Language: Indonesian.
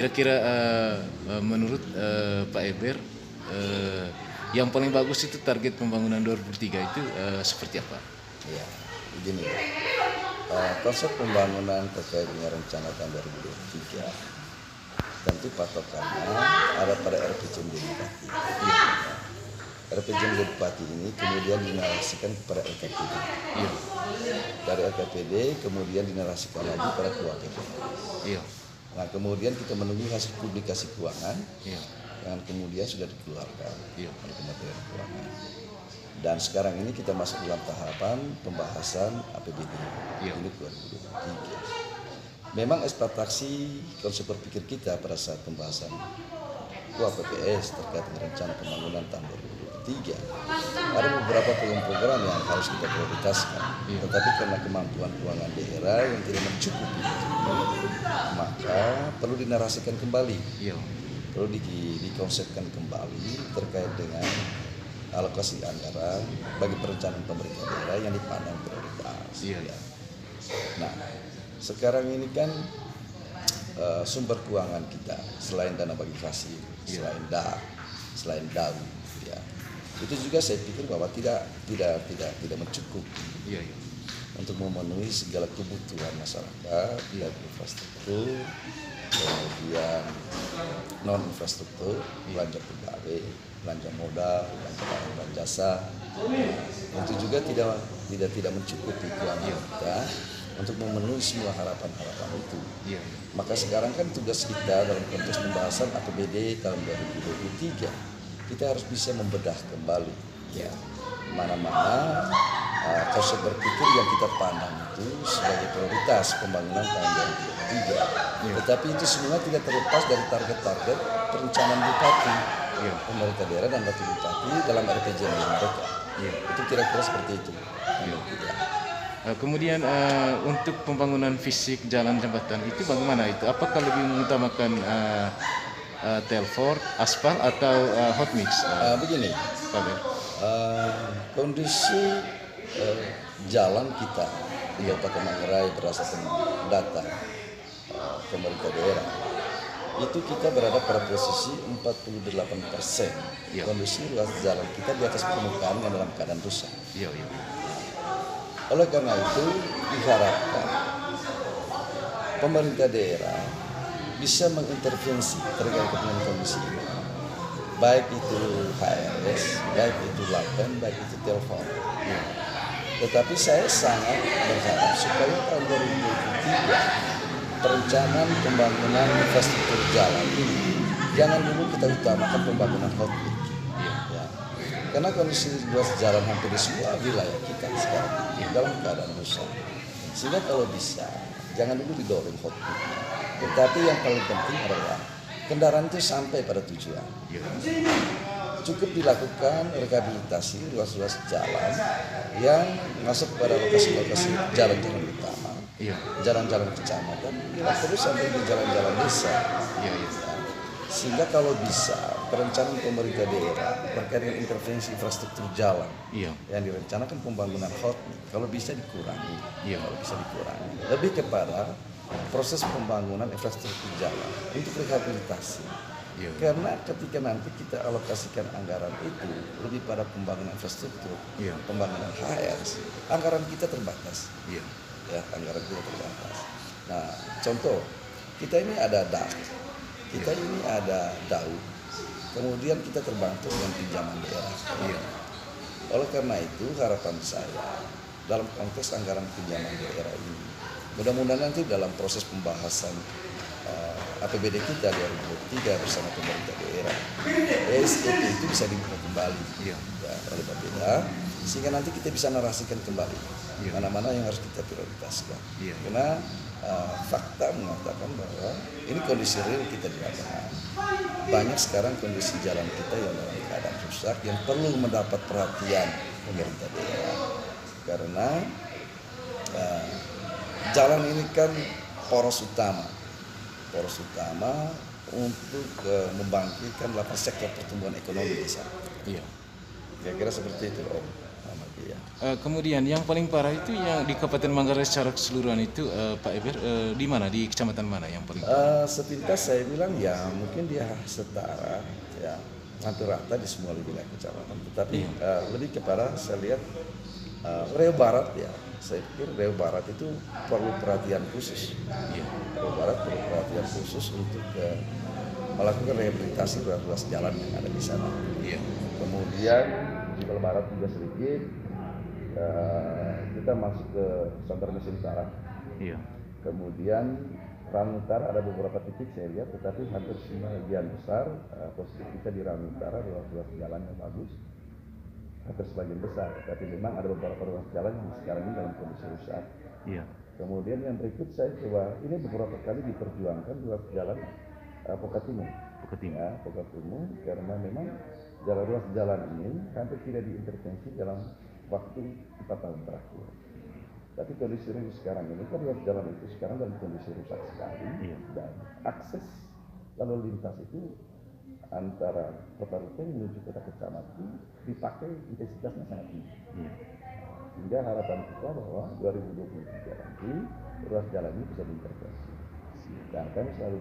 Kira-kira menurut Pak Eber, yang paling bagus itu target pembangunan 2003 itu seperti apa? Ya, begini. Konsep pembangunan terkait dengan rencana tahun 2023 tentu patokannya ada pada RPJMD Bupati. Ya. RPJMD Bupati ini kemudian dinarasikan kepada LKPD. Iya. Dari LKPD kemudian dinarasikan lagi pada Ketua KPD. Iya. Nah, kemudian kita menunggu hasil publikasi keuangan yang kemudian sudah dikeluarkan oleh Kementerian Keuangan. Dan sekarang ini kita masuk dalam tahapan pembahasan APBD ini 2023. Memang ekspektasi konsep berpikir kita pada saat pembahasan KUAPPS terkait dengan rencana pembangunan tahun 2023 ada beberapa program-program yang harus kita prioritaskan. Tetapi karena kemampuan keuangan daerah yang tidak mencukupi, maka perlu dinarasikan kembali, perlu dikonsepkan kembali terkait dengan alokasi anggaran bagi perencanaan pemerintah daerah yang dipandang prioritas. Nah, sekarang ini kan sumber keuangan kita selain dana bagi hasil, selain DAK, selain DAU, itu juga saya pikir bahwa tidak mencukupi untuk memenuhi segala kebutuhan masyarakat, infrastruktur, kemudian non infrastruktur, belanja pegawai, belanja modal, belanja barang dan jasa. Itu juga tidak mencukupi keuangan kita untuk memenuhi semua harapan-harapan itu. Maka sekarang kan tugas kita dalam konteks pembahasan APBD tahun 2023 kita harus bisa membedah kembali mana-mana konsep berpikir yang kita pandang itu sebagai prioritas pembangunan tahun 2023. Tetapi itu semua tidak terlepas dari target-target perencanaan bupati, pemerintah daerah dan wakil bupati dalam RPJMD mereka. Itu kira-kira seperti itu. Kemudian untuk pembangunan fisik jalan jembatan itu bagaimana itu? Apakah lebih mengutamakan telfor, aspal atau hot mix? Begini, kondisi jalan kita di Kabupaten Manggarai berdasarkan data pemerintah daerah itu kita berada pada posisi 48%. Kondisi ruas jalan kita di atas permukaan yang dalam keadaan rusak. Oleh karena itu diharapkan pemerintah daerah bisa mengintervensi terkait dengan kondisi ini, baik itu HRS, baik itu Lapen, baik itu telepon. Tetapi saya sangat berharap supaya tahun 2023 perencanaan pembangunan infrastruktur jalan ini jangan dulu kita utamakan pembangunan hotspot. Karena kondisi ruas jalan hampir di semua wilayah kita sekarang dalam keadaan rusak. Sehingga kalau bisa jangan dulu didorong hotspotnya. Tetapi yang paling penting adalah kendaraan itu sampai pada tujuan. Cukup dilakukan rehabilitasi ruas-ruas jalan yang masuk pada lokasi-lokasi jalan-jalan utama, jalan-jalan kecamatan, terus sampai di jalan-jalan desa. Sehingga kalau bisa perencanaan pemerintah daerah terkait dengan intervensi infrastruktur jalan yang direncanakan pembangunan kalau bisa dikurangi, lebih kepada proses pembangunan infrastruktur jalan untuk rehabilitasi. Karena ketika nanti kita alokasikan anggaran itu lebih pada pembangunan infrastruktur, pembangunan HRS, anggaran kita terbatas. Anggaran kita terbatas. Nah, contoh, kita ini ada DAK, kita ini ada DAU, kemudian kita terbantu dengan pinjaman daerah. Oleh karena itu harapan saya dalam konteks anggaran pinjaman daerah ini, mudah-mudahan nanti dalam proses pembahasan APBD kita 2023 bersama pemerintah daerah, SEP itu bisa dibuka kembali oleh Bapeda, sehingga nanti kita bisa narasikan kembali mana-mana yang harus kita prioritaskan. Karena fakta mengatakan bahwa ini kondisi real kita di lapangan. Banyak sekarang kondisi jalan kita yang dalam keadaan rusak yang perlu mendapat perhatian pemerintah daerah. Karena jalan ini kan poros utama untuk membangkitkan sektor pertumbuhan ekonomi di sana. Kira-kira seperti itu, Om. Kemudian yang paling parah itu yang di Kabupaten Manggarai secara keseluruhan itu Pak Eber, di mana, di kecamatan mana yang paling parah? Sepintas saya bilang ya mungkin dia setara ya hampir rata di semua wilayah kecamatan. Tetapi lebih kepada saya lihat Riau Barat ya. Saya pikir Riau Barat itu perlu perhatian khusus. Iya. Riau Barat perlu perhatian khusus untuk melakukan rehabilitasi ruas jalan yang ada di sana. Iya. Kemudian di Jawa Barat juga sedikit kita masuk ke Santar Mesin Utara. Iya. Kemudian Ranu Utara ada beberapa titik saya lihat, tetapi hampir sebagian besar posisi kita di Ranu Utara ruas jalan yang bagus, hampir sebagian besar. Tapi memang ada beberapa ruas jalan yang sekarang ini dalam kondisi rusak. Iya. Kemudian yang berikut saya coba ini beberapa kali diperjuangkan ruas jalan Pokatimung. Ya, Pokatimung karena memang ruas jalan ini hampir tidak diintervensi dalam waktu 4 tahun terakhir. Tapi kondisi sekarang ini kan ruas jalan itu sekarang dalam kondisi rusak sekali dan akses lalu lintas itu antara kota Ruteng menuju kota kecamatan dipakai intensitasnya sangat tinggi. Sehingga harapan kita bahwa 2023 nanti ruas jalan ini bisa diintervensi. Dan kami selalu